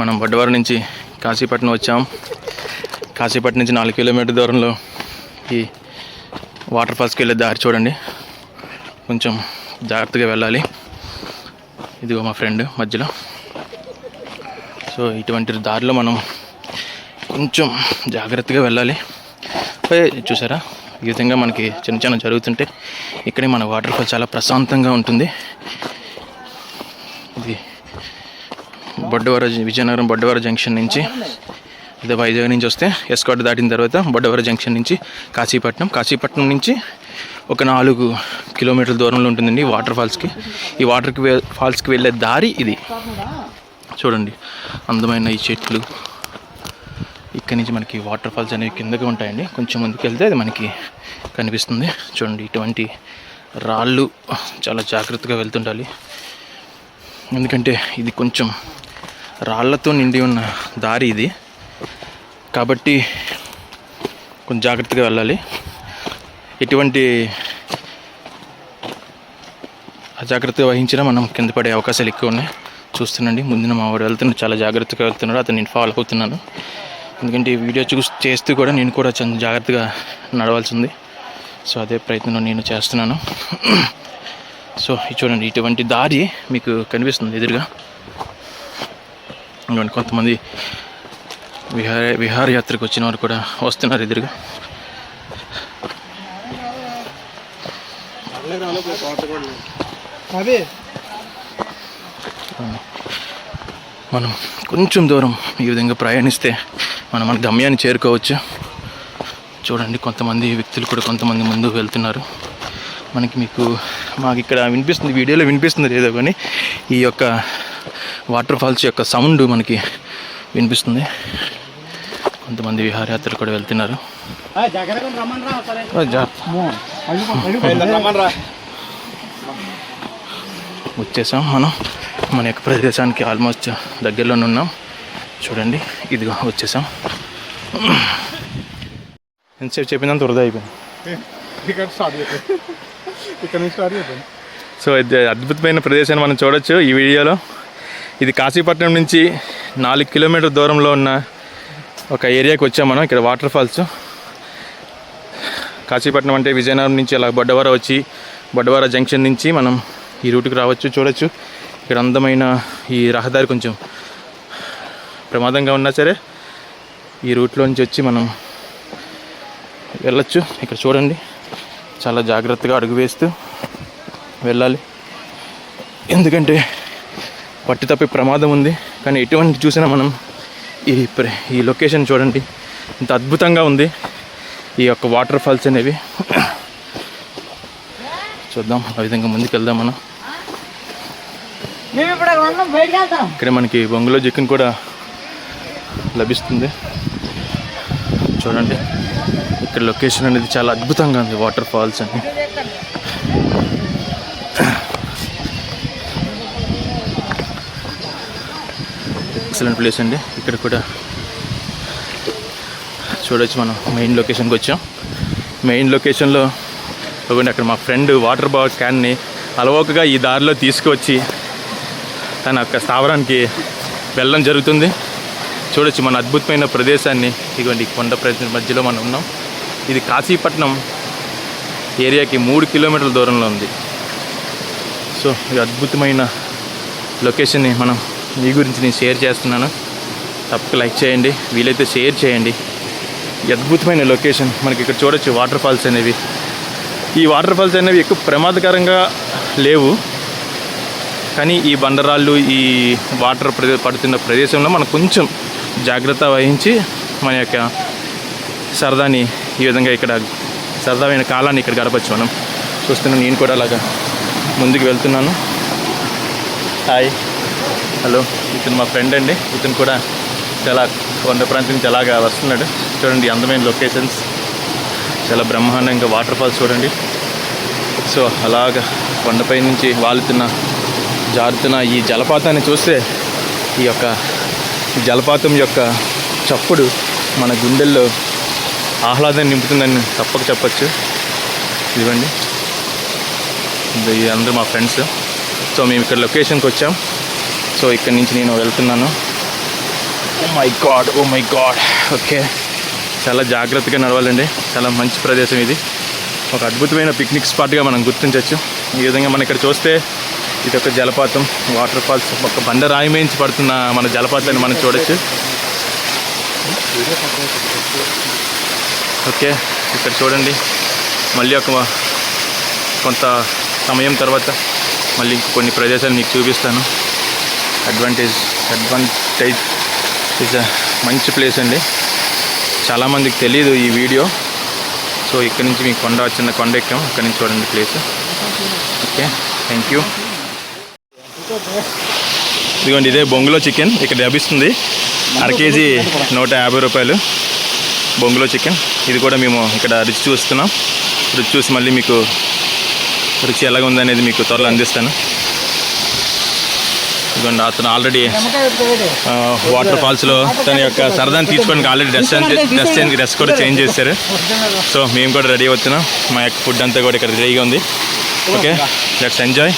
మనం బొడ్డవరం నుంచి కాశీపట్నం వచ్చాం. కాశీపట్నం నుంచి 4 కిలోమీటర్ దూరంలో ఈ వాటర్ ఫాల్స్కి వెళ్ళే దారి చూడండి. కొంచెం జాగ్రత్తగా వెళ్ళాలి. ఇదిగో మా ఫ్రెండ్ మధ్యలో. సో ఇటువంటి దారిలో మనం కొంచెం జాగ్రత్తగా వెళ్ళాలి. చూసారా, ఈ విధంగా మనకి చిన్న చిన్న జరుగుతుంటే ఇక్కడే మన వాటర్ ఫాల్ చాలా ప్రశాంతంగా ఉంటుంది. ఇది విజయనగరం బొడ్డవరం జంక్షన్ నుంచి, అదే వైజాగ్ నుంచి వస్తే ఎస్కాట్ దాటిన తర్వాత బొడ్డవరం జంక్షన్ నుంచి కాశీపట్నం నుంచి ఒక 4 కిలోమీటర్ల దూరంలో ఉంటుందండి వాటర్ ఫాల్స్కి. ఈ ఫాల్స్కి వెళ్ళే దారి ఇది. చూడండి, అందమైన ఈ చెట్లు. ఇక్కడి నుంచి మనకి వాటర్ ఫాల్స్ అనేవి కిందకి ఉంటాయండి. కొంచెం ముందుకు వెళ్తే అది మనకి కనిపిస్తుంది. చూడండి, ఇటువంటి రాళ్ళు చాలా జాగ్రత్తగా వెళ్తుండాలి. ఎందుకంటే ఇది కొంచెం రాళ్లతో నిండి ఉన్న దారి ఇది, కాబట్టి కొంచెం జాగ్రత్తగా వెళ్ళాలి. ఎటువంటి అజాగ్రత్తగా వహించినా మనం కింద పడే అవకాశాలు ఎక్కువ ఉన్నాయి. చూస్తున్నాండి, ముందున మా వాడు వెళ్తున్నాడు, చాలా జాగ్రత్తగా వెళ్తున్నాడు. అతను నేను ఫాలో అవుతున్నాను. ఎందుకంటే ఈ వీడియో చేస్తూ కూడా నేను కూడా చాలా జాగ్రత్తగా నడవాల్సి ఉంది. సో అదే ప్రయత్నం నేను చేస్తున్నాను. సో చూడండి, ఇటువంటి దారి మీకు కనిపిస్తుంది ఎదురుగా. కొంతమంది విహారయాత్రకు వచ్చిన వారు కూడా వస్తున్నారు ఎదురుగా. మనం కొంచెం దూరం ఈ విధంగా ప్రయాణిస్తే మనం మన గమ్యాన్ని చేరుకోవచ్చు. చూడండి, కొంతమంది వ్యక్తులు కూడా కొంతమంది ముందుకు వెళ్తున్నారు. మాకు ఇక్కడ వినిపిస్తుంది, వీడియోలో వినిపిస్తుంది లేదో కానీ ఈ యొక్క వాటర్ ఫాల్స్ యొక్క సౌండ్ మనకి వినిపిస్తుంది. కొంతమంది విహారయాత్రలు కూడా వెళ్తున్నారు. వచ్చేసాం మనం మన యొక్క ప్రదేశానికి. ఆల్మోస్ట్ దగ్గరలోనే ఉన్నాం. చూడండి, ఇదిగా వచ్చేసాం. ఎంతసేపు చెప్పినంత వృధా అయిపోయింది. సో ఇది అద్భుతమైన ప్రదేశాన్ని మనం చూడొచ్చు ఈ వీడియోలో. ఇది కాశీపట్నం నుంచి 4 కిలోమీటర్ దూరంలో ఉన్న ఒక ఏరియాకి వచ్చాం మనం. ఇక్కడ వాటర్ ఫాల్స్. కాశీపట్నం అంటే విజయనగరం నుంచి అలా బొడ్డవరం వచ్చి బొడ్డవరం జంక్షన్ నుంచి మనం ఈ రూట్కి రావచ్చు. చూడొచ్చు, ఇక్కడ అందమైన ఈ రహదారి కొంచెం ప్రమాదంగా ఉన్నా సరే ఈ రూట్లో నుంచి వచ్చి మనం వెళ్ళొచ్చు. ఇక్కడ చూడండి, చాలా జాగ్రత్తగా అడుగు వేస్తూ వెళ్ళాలి. ఎందుకంటే పట్టి తప్పే ప్రమాదం ఉంది. కానీ ఎటువంటి చూసినా మనం ఈ లొకేషన్ చూడండి, ఇంత అద్భుతంగా ఉంది ఈ యొక్క వాటర్ ఫాల్స్ అనేవి. చూద్దాం, ఆ విధంగా ముందుకు వెళ్దాం మనం. ఇక్కడ మనకి బొంగులో చికెన్ కూడా లభిస్తుంది. చూడండి, ఇక్కడ లొకేషన్ అనేది చాలా అద్భుతంగా ఉంది. వాటర్ ఫాల్స్ అని ఎక్సలెంట్ ప్లేస్ అండి. ఇక్కడ కూడా చూడొచ్చు. మనం మెయిన్ లొకేషన్కి వచ్చాం. మెయిన్ లొకేషన్లో అక్కడ మా ఫ్రెండ్ వాటర్ బాటిల్ క్యాన్ని అలవోకగా ఈ దారిలో తీసుకువచ్చి తన యొక్క స్థావరానికి వెళ్ళడం జరుగుతుంది. చూడొచ్చు మన అద్భుతమైన ప్రదేశాన్ని. ఇదిగోండి, కొండ ప్రదేశం మధ్యలో మనం ఉన్నాం. ఇది కాశీపట్నం ఏరియాకి 3 కిలోమీటర్ల దూరంలో ఉంది. సో ఈ అద్భుతమైన లొకేషన్ని మీ గురించి నేను షేర్ చేస్తున్నాను. తప్పక లైక్ చేయండి, వీలైతే షేర్ చేయండి. ఈ అద్భుతమైన లొకేషన్ మనకి ఇక్కడ చూడొచ్చు. వాటర్ ఫాల్స్ అనేవి, ఈ వాటర్ ఫాల్స్ అనేవి ఎక్కువ ప్రమాదకరంగా లేవు. కానీ ఈ బండరాళ్ళు, ఈ వాటర్ పడుతున్న ప్రదేశంలో మనం కొంచెం జాగ్రత్త వహించి మన యొక్క సరదాని ఈ విధంగా ఇక్కడ సరదామైన కాలాన్ని ఇక్కడ గడపచ్చు మనం. చూస్తున్నాను, నేను కూడా అలాగా ముందుకు వెళ్తున్నాను. Hi, hello. ఇతను మా ఫ్రెండ్ అండి. ఇతను కూడా చాలా కొండ ప్రాంతం నుంచి అలాగా వస్తున్నాడు. చూడండి, అందమైన లొకేషన్స్, చాలా బ్రహ్మాండంగా వాటర్ ఫాల్స్ చూడండి. సో అలాగా కొండపై నుంచి జారుతున్న ఈ జలపాతాన్ని చూస్తే ఈ యొక్క జలపాతం యొక్క చప్పుడు మన గుండెల్లో ఆహ్లాదాన్ని నింపుతుందని తప్పక చెప్పచ్చు. ఇదిగోండి, అందరూ మా ఫ్రెండ్స్. సో మేము ఇక్కడ లొకేషన్కి వచ్చాం. సో ఇక్కడి నుంచి నేను వెళ్తున్నాను. ఓ మై గాడ్ ఓకే, చాలా జాగ్రత్తగా నడవాలండి. చాలా మంచి ప్రదేశం ఇది, ఒక అద్భుతమైన పిక్నిక్ స్పాట్గా మనం గుర్తించవచ్చు. ఈ విధంగా మనం ఇక్కడ చూస్తే ఇది ఒక జలపాతం, వాటర్ ఫాల్స్, ఒక బండ రాయి మేయించి పడుతున్న మన జలపాతాన్ని మనం చూడొచ్చు. ఓకే, ఇక్కడ చూడండి, మళ్ళీ కొంత సమయం తర్వాత మళ్ళీ కొన్ని ప్రదేశాలు మీకు చూపిస్తాను. అడ్వాంటేజ్ ఇస్ మంచి ప్లేస్ అండి, చాలామందికి తెలియదు ఈ వీడియో. సో ఇక్కడ నుంచి మీకు చిన్న కొండ ఎక్కాం, ఇక్కడ నుంచి చూడండి ప్లేస్. Okay, thank you. ఇదిగోండి, ఇదే బొంగులో చికెన్ ఇక్కడ లభిస్తుంది. అర కేజీ 150 రూపాయలు బొంగులో చికెన్. ఇది కూడా మేము ఇక్కడ రుచి చూస్తున్నాం. రుచి చూసి మళ్ళీ మీకు రుచి ఎలాగ ఉందనేది మీకు త్వరలో అందిస్తాను. ఇదిగోండి, అతను ఆల్రెడీ వాటర్ ఫాల్స్లో తన యొక్క సరదాన్ని తీసుకోవడానికి ఆల్రెడీ డ్రెస్ కూడా చేంజ్ చేశారు. సో మేము కూడా రెడీ అవుతున్నాం, మా యొక్క ఫుడ్ అంతా కూడా ఇక్కడ రెడీగా ఉంది. Okay, let's enjoy.